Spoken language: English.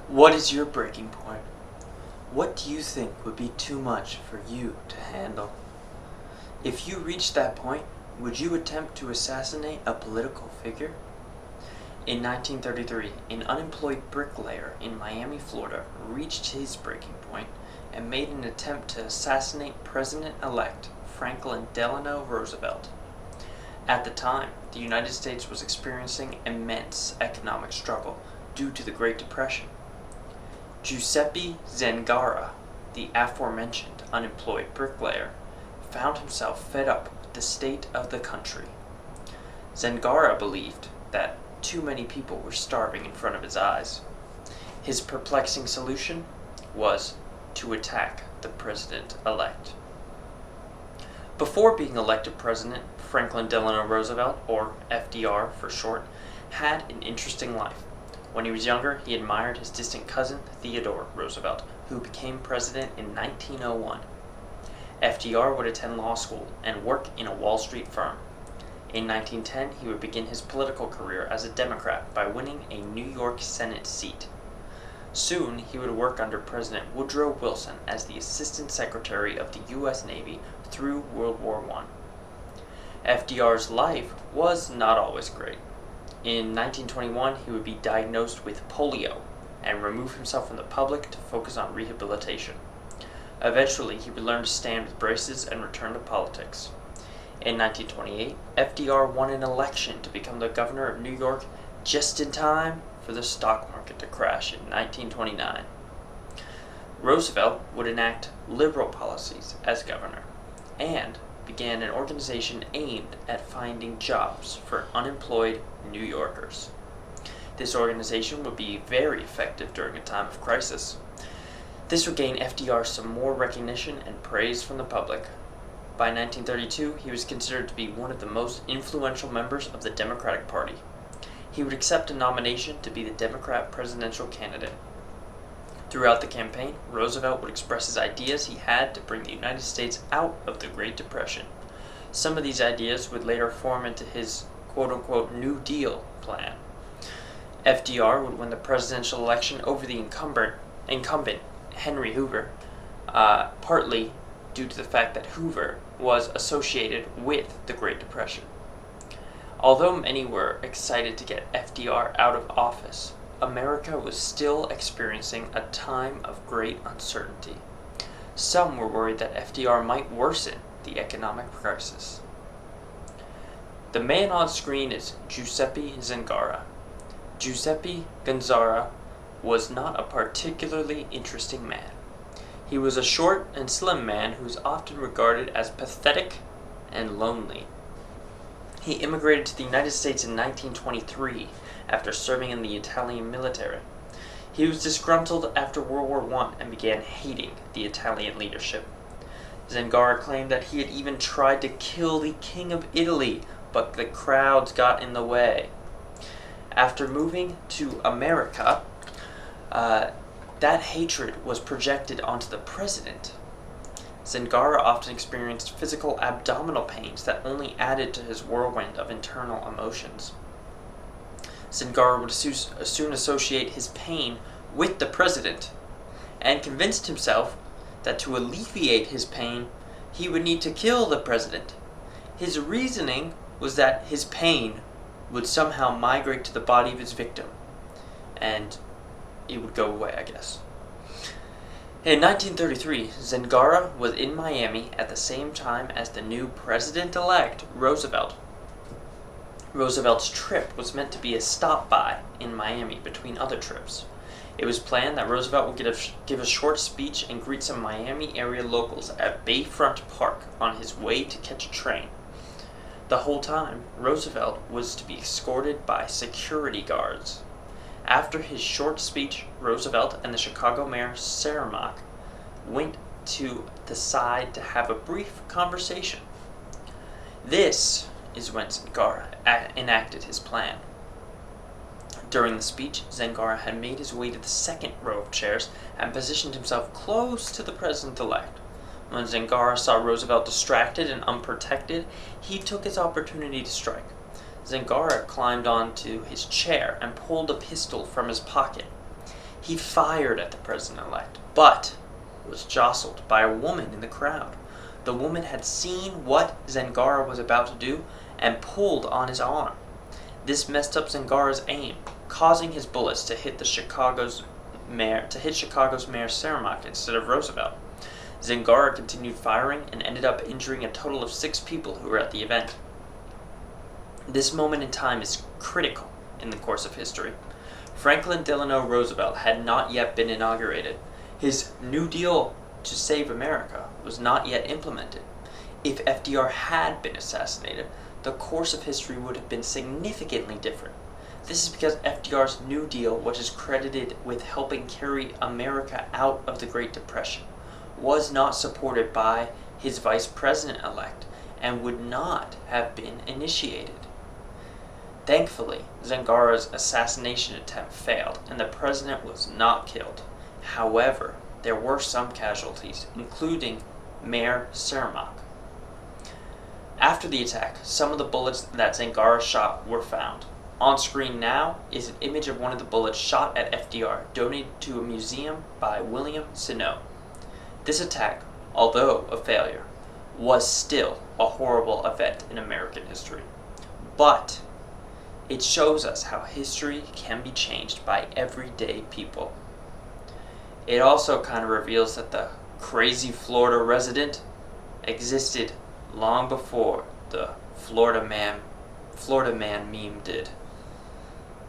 What is your breaking point? What do you think would be too much for you to handle? If you reached that point, would you attempt to assassinate a political figure? In 1933, an unemployed bricklayer in Miami, Florida, reached his breaking point and made an attempt to assassinate President-elect Franklin Delano Roosevelt. At the time, the United States was experiencing immense economic struggle due to the Great Depression. Giuseppe Zangara, the aforementioned unemployed bricklayer, found himself fed up with the state of the country. Zangara believed that too many people were starving in front of his eyes. His perplexing solution was to attack the president-elect. Before being elected president, Franklin Delano Roosevelt, or FDR for short, had an interesting life. When he was younger, he admired his distant cousin, Theodore Roosevelt, who became president in 1901. FDR would attend law school and work in a Wall Street firm. In 1910, he would begin his political career as a Democrat by winning a New York Senate seat. Soon, he would work under President Woodrow Wilson as the Assistant Secretary of the U.S. Navy through World War I. FDR's life was not always great. In 1921, he would be diagnosed with polio and remove himself from the public to focus on rehabilitation. Eventually, he would learn to stand with braces and return to politics. In 1928, FDR won an election to become the governor of New York just in time for the stock market to crash in 1929. Roosevelt would enact liberal policies as governor and began an organization aimed at finding jobs for unemployed New Yorkers. This organization would be very effective during a time of crisis. This would gain FDR some more recognition and praise from the public. By 1932, he was considered to be one of the most influential members of the Democratic Party. He would accept a nomination to be the Democrat presidential candidate. Throughout the campaign, Roosevelt would express his ideas he had to bring the United States out of the Great Depression. Some of these ideas would later form into his quote-unquote New Deal plan. FDR would win the presidential election over the incumbent Henry Hoover, partly due to the fact that Hoover was associated with the Great Depression. Although many were excited to get FDR out of office, America was still experiencing a time of great uncertainty. Some were worried that FDR might worsen the economic crisis. The man on screen is Giuseppe Zangara. Giuseppe Zangara was not a particularly interesting man. He was a short and slim man who was often regarded as pathetic and lonely. He immigrated to the United States in 1923 after serving in the Italian military. He was disgruntled after World War I and began hating the Italian leadership. Zangara claimed that he had even tried to kill the King of Italy, but the crowds got in the way. After moving to America, that hatred was projected onto the president. Zangara often experienced physical abdominal pains that only added to his whirlwind of internal emotions. Zangara would soon associate his pain with the president, and convinced himself that to alleviate his pain, he would need to kill the president. His reasoning was that his pain would somehow migrate to the body of his victim, and it would go away, I guess. In 1933, Zangara was in Miami at the same time as the new president-elect Roosevelt. Roosevelt's trip was meant to be a stop-by in Miami between other trips. It was planned that Roosevelt would give a short speech and greet some Miami area locals at Bayfront Park on his way to catch a train. The whole time, Roosevelt was to be escorted by security guards. After his short speech, Roosevelt and the Chicago mayor, Cermak, went to the side to have a brief conversation. This is when Zangara enacted his plan. During the speech, Zangara had made his way to the second row of chairs and positioned himself close to the president-elect. When Zangara saw Roosevelt distracted and unprotected, he took his opportunity to strike. Zangara climbed onto his chair and pulled a pistol from his pocket. He fired at the president-elect, but was jostled by a woman in the crowd. The woman had seen what Zangara was about to do and pulled on his arm. This messed up Zangara's aim, causing his bullets to hit Chicago's mayor Cermak instead of Roosevelt. Zangara continued firing and ended up injuring a total of 6 people who were at the event. This moment in time is critical in the course of history. Franklin Delano Roosevelt had not yet been inaugurated. His New Deal to save America was not yet implemented. If FDR had been assassinated, the course of history would have been significantly different. This is because FDR's New Deal, which is credited with helping carry America out of the Great Depression, was not supported by his vice president-elect and would not have been initiated. Thankfully, Zangara's assassination attempt failed and the president was not killed. However, there were some casualties, including Mayor Cermak. After the attack, some of the bullets that Zangara shot were found. On screen now is an image of one of the bullets shot at FDR, donated to a museum by William Snow. This attack, although a failure, was still a horrible event in American history. But it shows us how history can be changed by everyday people. It also kind of reveals that the crazy Florida resident existed long before the Florida man meme did.